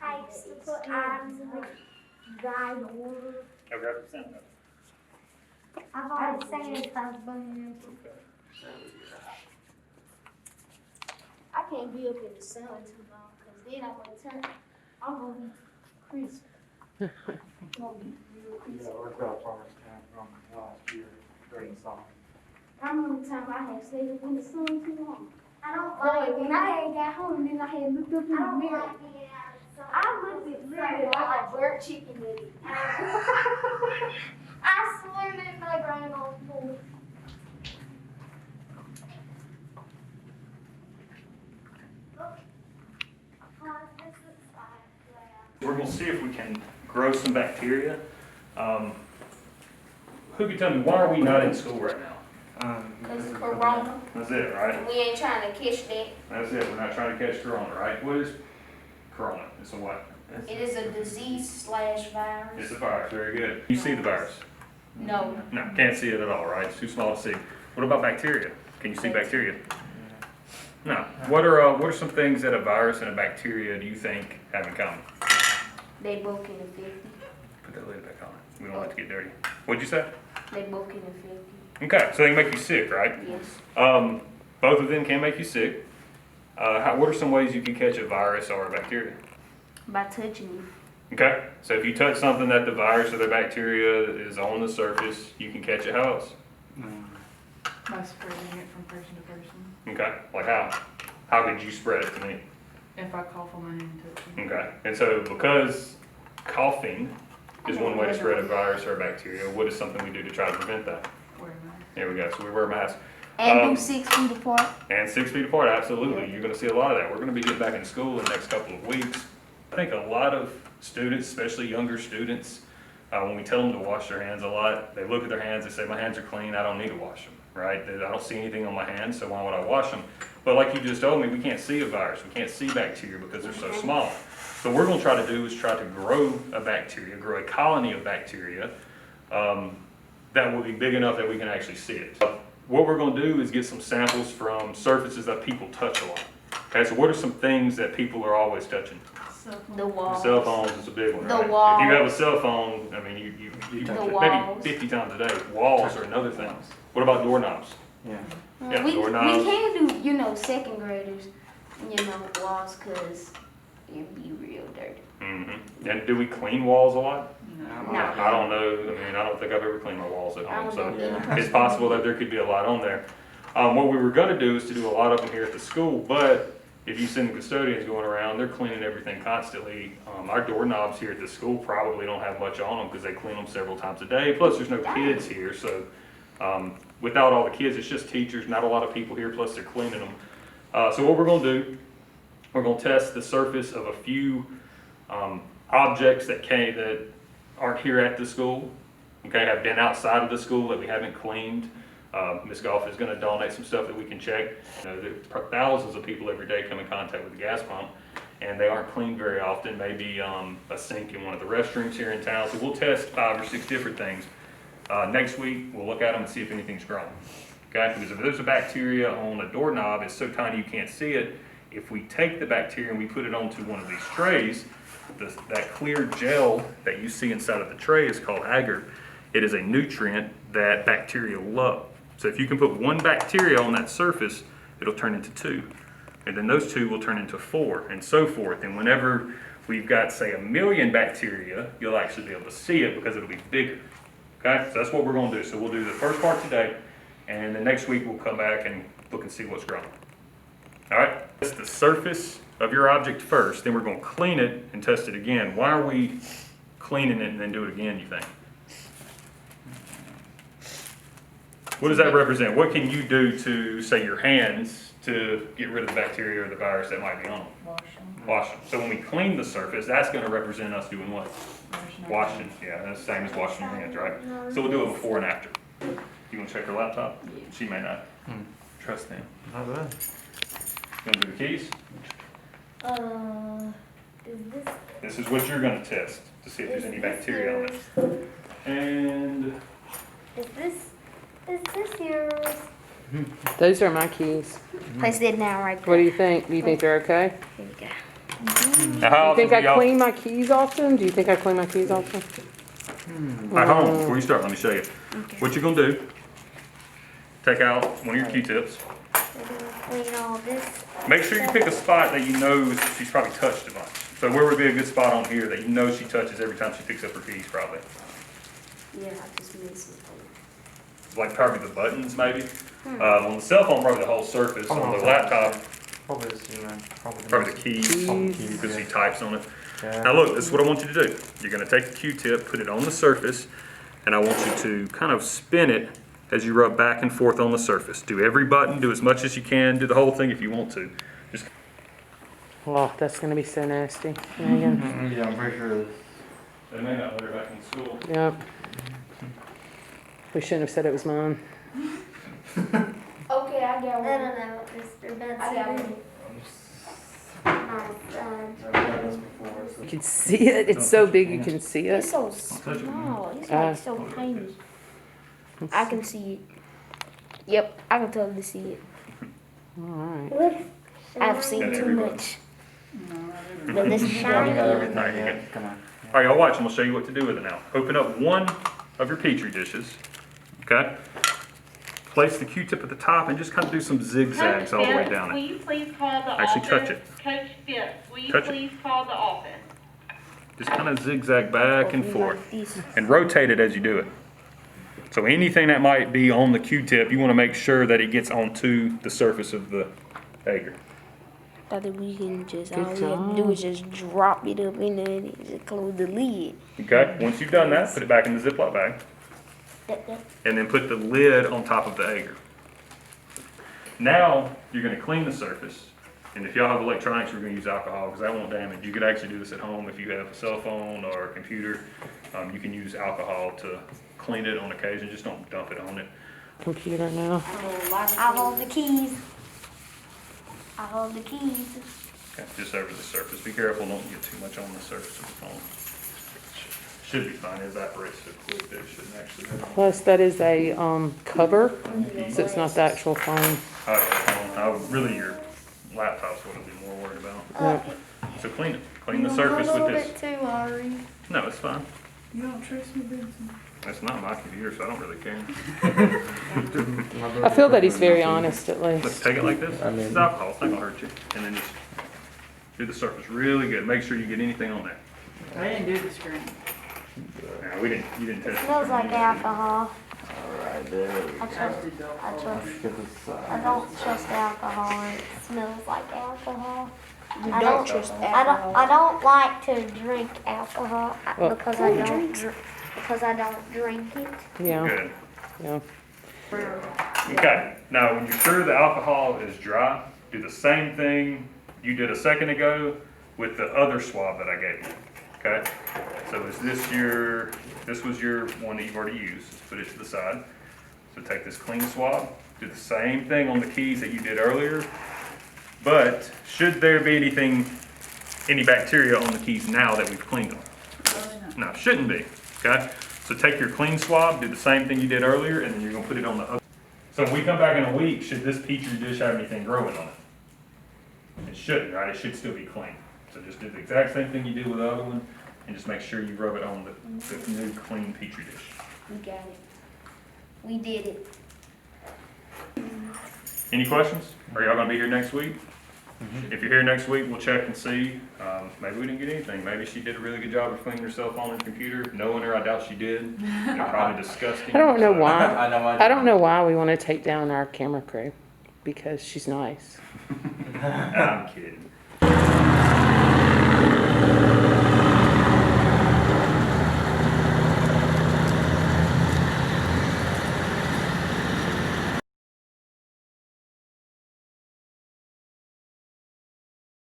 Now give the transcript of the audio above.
Types to put items in the right order. I've got the sound. I've already sanitized them. I can't be up in the sun too long, cause then I'm gonna be crisp. I'm gonna be real crisp. Yeah, worked out farmers camp from last year during the summer. I remember the time I had stayed up in the sun too long. I don't Boy, like when I had got home, then I had looked up in the mirror. being out of the sun. I looked at literally like a burnt chicken nugget. I swear that my brain on full. This looks like, We're gonna see if we can grow some bacteria. Who can tell me, why are we not in school right now? Cause of Corona, That's it, right? and we ain't trying to catch that. That's it, we're not trying to catch Corona, right? What is Corona? It's a what? It is a disease/virus. It's a virus, very good. You see the virus? No, No, can't see it at all, right? It's too small to see. What about bacteria? Can you see bacteria? No. What are some things that a virus and a bacteria do you think have in common? they both can infect Put that lid back on. We don't want it to get dirty. What'd you say? you. They both can infect you. Okay, so they can make you sick, right? Yes. Both of them can make you sick. What are some ways you can catch a virus or a bacteria? By touching you. Okay, so if you touch something that the virus or the bacteria is on the surface, you can catch it. How else? By spreading it from person to person. Okay, like how? How could you spread it to me? If I cough on my hand and touch it. Okay, and so because coughing is one way to spread a virus or a bacteria, what is something we do to try to prevent that? Wear a mask. There we go, so we wear masks. And do 6 feet apart. And 6 feet apart, absolutely. You're gonna see a lot of that. We're gonna be getting back in school in the next couple of weeks. I think a lot of students, especially younger students, when we tell them to wash their hands a lot, they look at their hands, they say, my hands are clean, I don't need to wash them, right? I don't see anything on my hands, so why would I wash them? But like you just told me, we can't see a virus, we can't see bacteria because they're so small. So what we're gonna try to do is try to grow a bacteria, grow a colony of bacteria that will be big enough that we can actually see it. What we're gonna do is get some samples from surfaces that people touch a lot. Okay, so what are some things that people are always touching? The walls. Cell phones is a big one, The right? walls. If you have a cell phone, I mean, you The touch it walls. maybe 50 times a day. Walls are another thing. What about doorknobs? Yeah. Yeah, we doorknobs. can do, second graders, walls, cause it'd be real dirty. Mm-hmm. And do we clean walls a lot? No. I don't know. I mean, I don't think I've ever cleaned my walls at I home, don't so know any it's person. possible that there could be a lot on there. What we were gonna do is to do a lot of them here at the school, but if you send the custodians going around, they're cleaning everything constantly. Our doorknobs here at the school probably don't have much on them because they clean them several times a day. Plus, there's no kids here, so without all the kids, it's just teachers, not a lot of people here, plus they're cleaning them. So what we're gonna do, we're gonna test the surface of a few objects that aren't here at the school, okay, have been outside of the school that we haven't cleaned. Ms. Goff is gonna donate some stuff that we can check. There are thousands of people every day come in contact with the gas pump, and they aren't cleaned very often, maybe a sink in one of the restrooms here in town. So we'll test 5 or 6 different things. Next week, we'll look at them and see if anything's growing, okay? Because if there's a bacteria on a doorknob, it's so tiny you can't see it. If we take the bacteria and we put it onto one of these trays, that clear gel that you see inside of the tray is called agar. It is a nutrient that bacteria love. So if you can put 1 bacteria on that surface, it'll turn into 2. And then those 2 will turn into 4, and so forth. And whenever we've got, say, 1 million bacteria, you'll actually be able to see it because it'll be bigger. Okay, so that's what we're gonna do. So we'll do the first part today, and then next week we'll come back and look and see what's growing. All right, test the surface of your object first, then we're gonna clean it and test it again. Why are we cleaning it and then do it again, you think? What does that represent? What can you do to, say, your hands to get rid of the bacteria or the virus that might be on them? Wash them. Wash them. So when we clean the surface, that's gonna represent us doing what? Washing, yeah, that's the same as washing your hands, right? So we'll do it before and after. You wanna check her laptop? Yeah. She may not. Trust them. Not bad. You wanna do the keys? Is this? This is what you're gonna test to see if there's any bacteria on it. And Is this yours? Those are my keys. Place it now right What there. do you think? Do you think they're okay? Here we go. Now, how Do you often think do I y'all, clean my keys often? Do you think I clean my keys often? at home, before you start, let me show you. What you're gonna do, take out one of your Q-tips. We're gonna clean all this. Make sure you pick a spot that you know she's probably touched a bunch. So where would be a good spot on here that you know she touches every time she picks up her keys probably? Yeah, I just made some. Like probably the buttons maybe. On the cell phone, probably the whole surface. On the laptop, Probably this, you know, probably the keys. Keys. You can see types on it. Yeah. Now look, this is what I want you to do. You're gonna take the Q-tip, put it on the surface, and I want you to kind of spin it as you rub back and forth on the surface. Do every button, do as much as you can, do the whole thing if you want to. Just Oh, that's gonna be so nasty. Megan. Yeah, I'm pretty sure this. They may not let her back in school. Yep. We shouldn't have said it was mine. Okay, I got I one. don't know, Mr. Benson. I got one. My son. I've done this before, so. You can see it. It's so big you can see It's it. so small. It's Uh, like so tiny. I can see it. Yep, I can totally see it. All right. Look. I've seen And too everybody. much. But this is Yeah, we got shiny. everything, Alright, you yeah, good. come on. All right, y'all watch, and we'll show you what to do with it now. Open up one of your Petri dishes, okay? Place the Q-tip at the top and just kind of do some zigzags all the way down Will it. you please call the Actually, office? touch it. Coach Phipps, will you Touch it. please call the office? Just kind of zigzag back and We forth. like these. And rotate it as you do it. So anything that might be on the Q-tip, you want to make sure that it gets onto the surface of the agar. That we can just, Good all we have to do job. is just drop it up in there and just close the lid. Okay? Once you've done that, put it back in the Ziploc bag. That. And then put the lid on top of the agar. Now, you're gonna clean the surface. And if y'all have electronics, we're gonna use alcohol, because that won't damage. You could actually do this at home if you have a cell phone or a computer. You can use alcohol to clean it on occasion, just don't dump it on it. Computer now. I hold the keys. I hold the keys. Okay, just over the surface. Be careful, don't get too much on the surface of the phone. Should be fine, it evaporates so quick that it shouldn't actually have. Plus, that is a cover, so it's not the actual phone. Really, your laptop's what I'd be more worried about. Yep. So clean it, clean the surface with this. too, Ari. No, it's fine. You don't trust me, Benson? It's not my computer, so I don't really care. I feel that he's very honest, at Look, least. take it like this. I mean- It's alcohol, it's not gonna hurt you. And then just do the surface really good. Make sure you get anything on there. I didn't do the screen. No, you didn't test it. Smells like alcohol. Alright, there we I go. trust. did the I trust. Let's get this I side. don't trust alcohol. It smells like alcohol. You I don't don't- trust I alcohol. don't like to drink alcohol Well- because I don't drink it. Yeah, Good. yeah. Okay, now when you're sure the alcohol is dry, do the same thing you did a second ago with the other swab that I gave you. Okay? So is this was your one that you've already used. Put it to the side. So take this clean swab, do the same thing on the keys that you did earlier. But should there be any bacteria on the keys now that we've cleaned them? No, shouldn't be, okay? So take your clean swab, do the same thing you did earlier, and then you're gonna put it on the other. So when we come back in a week, should this Petri dish have anything growing on it? It shouldn't, right? It should still be clean. So just do the exact same thing you did with the other one, and just make sure you rub it on the new clean Petri dish. We got it. We did it. Any questions? Are y'all gonna be here next week? If you're here next week, we'll check and see. Maybe we didn't get anything. Maybe she did a really good job of cleaning her cell phone and computer. Knowing her, I doubt she did. They're probably disgusting. I don't know so- why. I know I don't know why we want to take down our camera crew, because she's nice. I'm kidding.